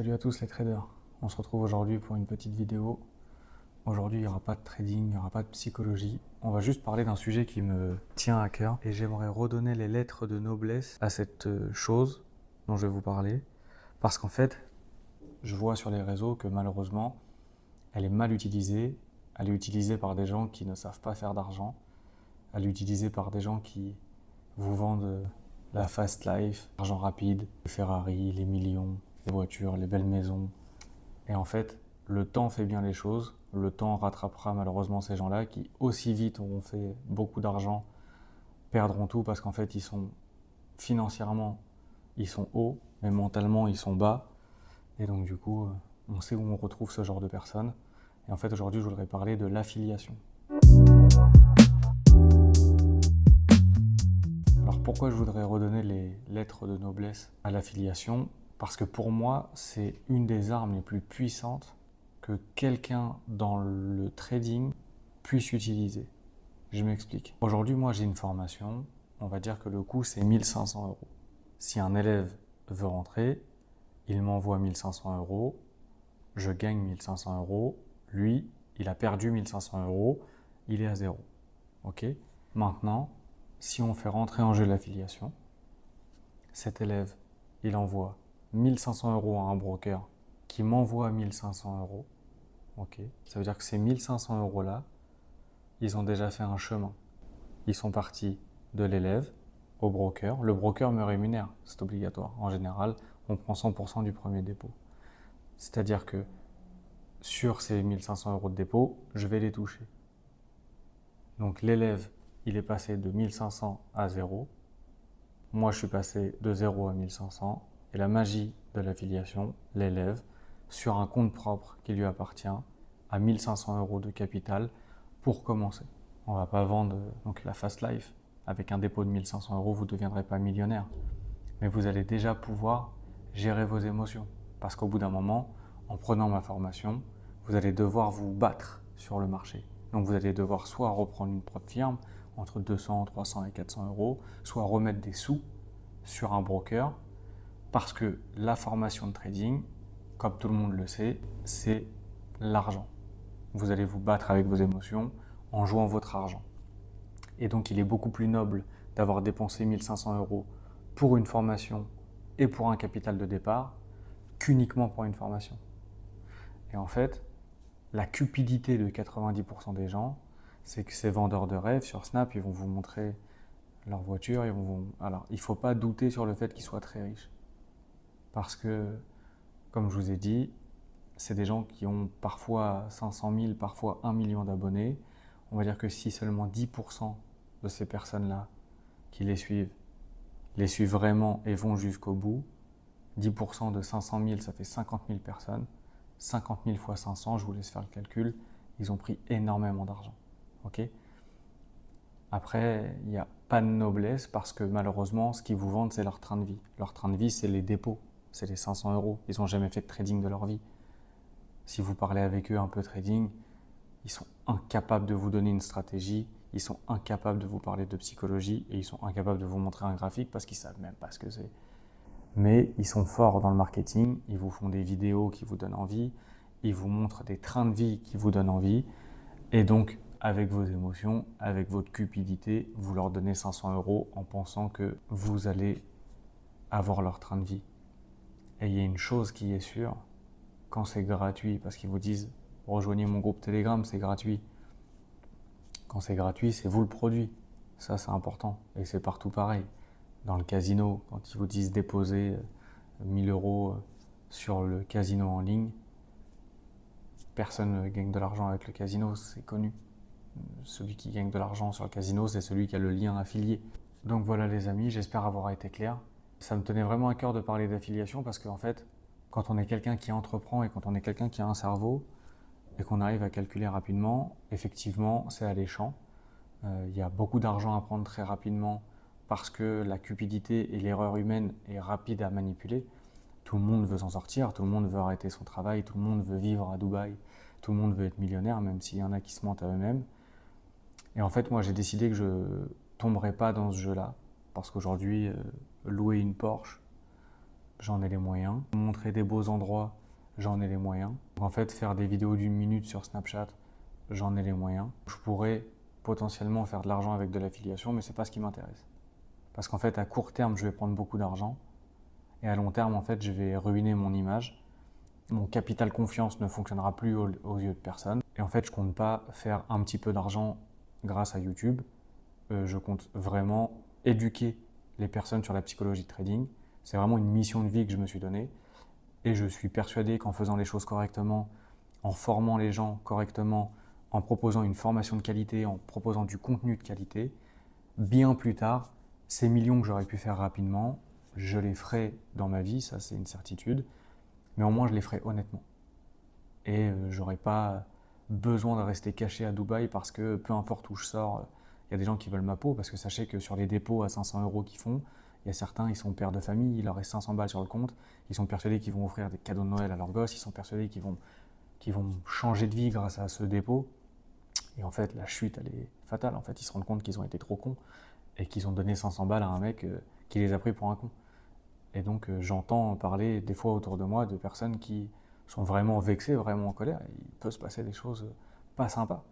Salut à tous les traders, on se retrouve aujourd'hui pour une petite vidéo. Aujourd'hui il n'y aura pas de trading, il n'y aura pas de psychologie. On va juste parler d'un sujet qui me tient à cœur et j'aimerais redonner les lettres de noblesse à cette chose dont je vais vous parler. Parce qu'en fait, je vois sur les réseaux que malheureusement, elle est mal utilisée. Elle est utilisée par des gens qui ne savent pas faire d'argent. Elle est utilisée par des gens qui vous vendent la fast life, l'argent rapide, les Ferrari, les millions, les voitures, les belles maisons. Et en fait, le temps fait bien les choses. Le temps rattrapera malheureusement ces gens-là qui, aussi vite auront fait beaucoup d'argent, perdront tout parce qu'en fait, ils sont financièrement, ils sont hauts, mais mentalement, ils sont bas. Et donc, du coup, on sait où on retrouve ce genre de personnes. Et en fait, aujourd'hui, je voudrais parler de l'affiliation. Alors, pourquoi je voudrais redonner les lettres de noblesse à l'affiliation? Parce que pour moi, c'est une des armes les plus puissantes que quelqu'un dans le trading puisse utiliser. Je m'explique. Aujourd'hui, moi, j'ai une formation. On va dire que le coût, c'est 1500 euros. Si un élève veut rentrer, il m'envoie 1500 euros. Je gagne 1500 euros. Lui, il a perdu 1500 euros. Il est à zéro. OK? Maintenant, si on fait rentrer en jeu l'affiliation, cet élève, il envoie 1500 euros à un broker qui m'envoie 1500 euros. Ok. Ça veut dire que ces 1500 euros-là, ils ont déjà fait un chemin. Ils sont partis de l'élève au broker. Le broker me rémunère, c'est obligatoire. En général, on prend 100% du premier dépôt. C'est-à-dire que sur ces 1500 euros de dépôt, je vais les toucher. Donc l'élève, il est passé de 1500 à 0. Moi, je suis passé de 0 à 1500. Et la magie de l'affiliation, l'élève, sur un compte propre qui lui appartient, à 1500 euros de capital pour commencer. On ne va pas vendre donc la fast life. Avec un dépôt de 1500 euros, vous ne deviendrez pas millionnaire. Mais vous allez déjà pouvoir gérer vos émotions. Parce qu'au bout d'un moment, en prenant ma formation, vous allez devoir vous battre sur le marché. Donc vous allez devoir soit reprendre une propre firme entre 200, 300 et 400 euros, soit remettre des sous sur un broker. Parce que la formation de trading, comme tout le monde le sait, c'est l'argent. Vous allez vous battre avec vos émotions en jouant votre argent. Et donc il est beaucoup plus noble d'avoir dépensé 1500 euros pour une formation et pour un capital de départ qu'uniquement pour une formation. Et en fait, la cupidité de 90% des gens, c'est que ces vendeurs de rêves sur Snap, ils vont vous montrer leur voiture. Alors, il ne faut pas douter sur le fait qu'ils soient très riches. Parce que, comme je vous ai dit, c'est des gens qui ont parfois 500 000, parfois 1 million d'abonnés. On va dire que si seulement 10% de ces personnes-là qui les suivent vraiment et vont jusqu'au bout, 10% de 500 000, ça fait 50 000 personnes. 50 000 fois 500, je vous laisse faire le calcul, ils ont pris énormément d'argent. Ok? Après, il n'y a pas de noblesse parce que malheureusement, ce qu'ils vous vendent, c'est leur train de vie. Leur train de vie, c'est les dépôts, c'est les 500 euros. Ils n'ont jamais fait de trading de leur vie. Si vous parlez avec eux un peu trading, ils sont incapables de vous donner une stratégie, ils sont incapables de vous parler de psychologie et ils sont incapables de vous montrer un graphique parce qu'ils ne savent même pas ce que c'est. Mais ils sont forts dans le marketing, ils vous font des vidéos qui vous donnent envie, ils vous montrent des trains de vie qui vous donnent envie. Et donc, avec vos émotions, avec votre cupidité, vous leur donnez 500 euros en pensant que vous allez avoir leur train de vie. Et il y a une chose qui est sûre, quand c'est gratuit, parce qu'ils vous disent rejoignez mon groupe Telegram, c'est gratuit. Quand c'est gratuit, c'est vous le produit. Ça, c'est important. Et c'est partout pareil. Dans le casino, quand ils vous disent déposer 1000 euros sur le casino en ligne, personne ne gagne de l'argent avec le casino, c'est connu. Celui qui gagne de l'argent sur le casino, c'est celui qui a le lien affilié. Donc voilà les amis, j'espère avoir été clair. Ça me tenait vraiment à cœur de parler d'affiliation parce qu'en fait, quand on est quelqu'un qui entreprend et quand on est quelqu'un qui a un cerveau et qu'on arrive à calculer rapidement, effectivement, c'est alléchant. Il y a beaucoup d'argent à prendre très rapidement parce que la cupidité et l'erreur humaine est rapide à manipuler. Tout le monde veut s'en sortir, tout le monde veut arrêter son travail, tout le monde veut vivre à Dubaï, tout le monde veut être millionnaire, même s'il y en a qui se mentent à eux-mêmes. Et en fait, moi, j'ai décidé que je ne tomberais pas dans ce jeu-là. Parce qu'aujourd'hui, louer une Porsche, j'en ai les moyens. Montrer des beaux endroits, j'en ai les moyens. Donc en fait, faire des vidéos d'1 minute sur Snapchat, j'en ai les moyens. Je pourrais potentiellement faire de l'argent avec de l'affiliation, mais c'est pas ce qui m'intéresse. Parce qu'en fait, à court terme, je vais prendre beaucoup d'argent. Et à long terme, en fait, je vais ruiner mon image. Mon capital confiance ne fonctionnera plus aux yeux de personne. Et en fait, je compte pas faire un petit peu d'argent grâce à YouTube. Je compte vraiment éduquer les personnes sur la psychologie de trading. C'est vraiment une mission de vie que je me suis donnée. Et je suis persuadé qu'en faisant les choses correctement, en formant les gens correctement, en proposant une formation de qualité, en proposant du contenu de qualité, bien plus tard, ces millions que j'aurais pu faire rapidement, je les ferai dans ma vie, ça c'est une certitude, mais au moins je les ferai honnêtement. Et j'aurai pas besoin de rester caché à Dubaï parce que peu importe où je sors, il y a des gens qui veulent ma peau, parce que sachez que sur les dépôts à 500 € qu'ils font, il y a certains, ils sont pères de famille, il leur reste 500 balles sur le compte, ils sont persuadés qu'ils vont offrir des cadeaux de Noël à leurs gosses, ils sont persuadés qu'ils vont changer de vie grâce à ce dépôt. Et en fait, la chute, elle est fatale. En fait, ils se rendent compte qu'ils ont été trop cons et qu'ils ont donné 500 balles à un mec qui les a pris pour un con. Et donc, j'entends parler des fois autour de moi de personnes qui sont vraiment vexées, vraiment en colère. Il peut se passer des choses pas sympas.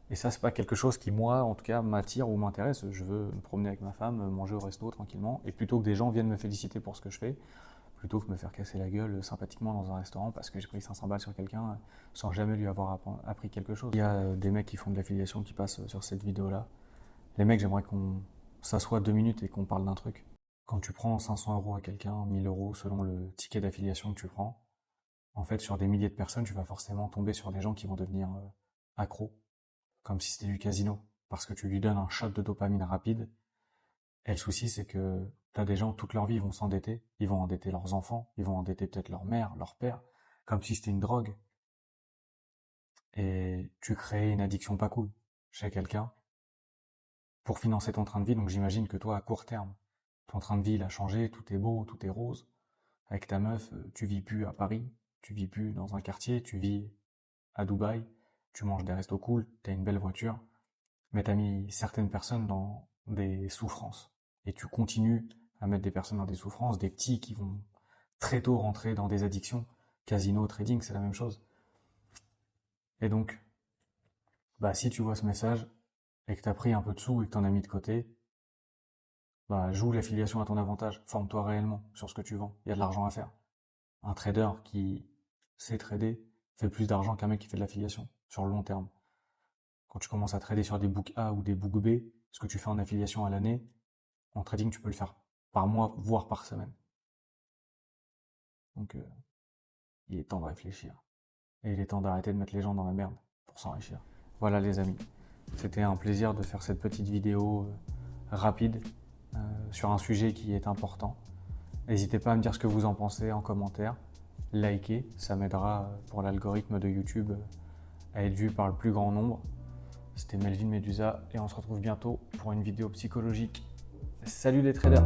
Et ça, c'est pas quelque chose qui, moi, en tout cas, m'attire ou m'intéresse. Je veux me promener avec ma femme, manger au resto tranquillement. Et plutôt que des gens viennent me féliciter pour ce que je fais, plutôt que me faire casser la gueule sympathiquement dans un restaurant parce que j'ai pris 500 balles sur quelqu'un sans jamais lui avoir appris quelque chose. Il y a des mecs qui font de l'affiliation qui passent sur cette vidéo-là. Les mecs, j'aimerais qu'on s'assoie 2 minutes et qu'on parle d'un truc. Quand tu prends 500 € à quelqu'un, 1000 € selon le ticket d'affiliation que tu prends, en fait, sur des milliers de personnes, tu vas forcément tomber sur des gens qui vont devenir accros, comme si c'était du casino, parce que tu lui donnes un shot de dopamine rapide. Et le souci, c'est que t'as des gens, toute leur vie, ils vont s'endetter, ils vont endetter leurs enfants, ils vont endetter peut-être leur mère, leur père, comme si c'était une drogue. Et tu crées une addiction pas cool chez quelqu'un pour financer ton train de vie. Donc j'imagine que toi, à court terme, ton train de vie, il a changé, tout est beau, tout est rose. Avec ta meuf, tu vis plus à Paris, tu vis plus dans un quartier, tu vis à Dubaï, tu manges des restos cool, t'as une belle voiture, mais t'as mis certaines personnes dans des souffrances. Et tu continues à mettre des personnes dans des souffrances, des petits qui vont très tôt rentrer dans des addictions. Casino, trading, c'est la même chose. Et donc, bah, si tu vois ce message et que t'as pris un peu de sous et que t'en as mis de côté, bah, joue l'affiliation à ton avantage. Forme-toi réellement sur ce que tu vends. Il y a de l'argent à faire. Un trader qui sait trader fait plus d'argent qu'un mec qui fait de l'affiliation sur le long terme. Quand tu commences à trader sur des books A ou des books B, ce que tu fais en affiliation à l'année, en trading, tu peux le faire par mois, voire par semaine. Donc, il est temps de réfléchir. Et il est temps d'arrêter de mettre les gens dans la merde pour s'enrichir. Voilà les amis, c'était un plaisir de faire cette petite vidéo rapide sur un sujet qui est important. N'hésitez pas à me dire ce que vous en pensez en commentaire. Likez, ça m'aidera pour l'algorithme de YouTube à être vu par le plus grand nombre. C'était Melvin Medusa et on se retrouve bientôt pour une vidéo psychologique. Salut les traders!